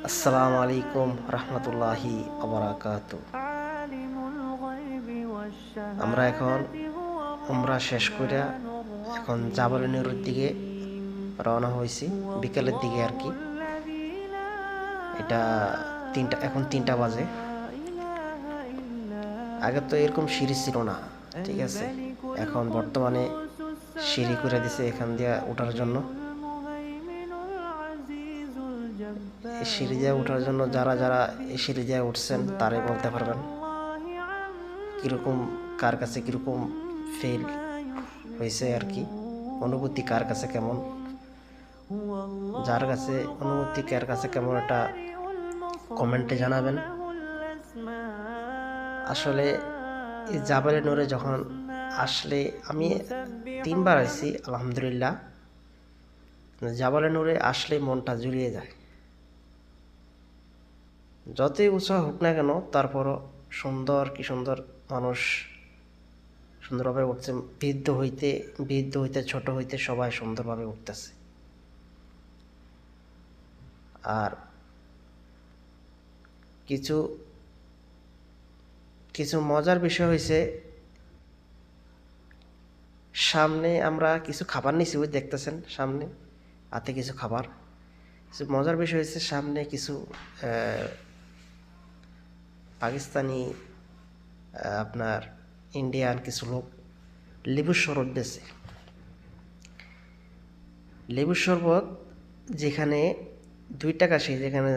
আসসালামু আলাইকুম রহমতুল্লাহি আবরাকাতু। আমরা এখন উমরা শেষ করে এখন জাবাল নুরের দিকে রওনা হয়েছি, বিকেলের দিকে আর কি। এটা এখন 3টা বাজে। আগে তো এরকম সিঁড়ি ছিল না, ঠিক আছে। এখন বর্তমানে সিঁড়ি করে দিছে এখান দিয়ে ওঠার জন্য। এই সিঁড়ি দিয়ে ওঠার জন্য যারা যারা এই সিঁড়ি দিয়ে উঠছেন তারাই বলতে পারবেন কীরকম, কার কাছে কীরকম ফিল হয়েছে আর কি, অনুভূতি কার কাছে কেমন, যার কাছে অনুভূতি কার কাছে কেমন এটা কমেন্টে জানাবেন। আসলে এই জাবালে নূরে যখন আসলে আমি 3বার আসছি আলহামদুলিল্লাহ। জাবালে নূরে আসলে মনটা জুড়িয়ে যায়, যতই উৎসাহ হোক না কেন তারপরও সুন্দর, কি সুন্দর মানুষ সুন্দরভাবে উঠছে। বৃদ্ধ হইতে ছোট হইতে সবাই সুন্দরভাবে উঠতেছে। আর কিছু কিছু মজার বিষয় হয়েছে, সামনে আমরা কিছু খাবার নিছি, ওই দেখতেছেন সামনে হাতে কিছু খাবার। কিছু মজার বিষয় হয়েছে, সামনে কিছু পাকিস্তানি, আপনার ইন্ডিয়ান কিছু লোক লেবুর শরবত দিয়েছে। লেবুর শরবত যেখানে 2 টাকা, যেখানে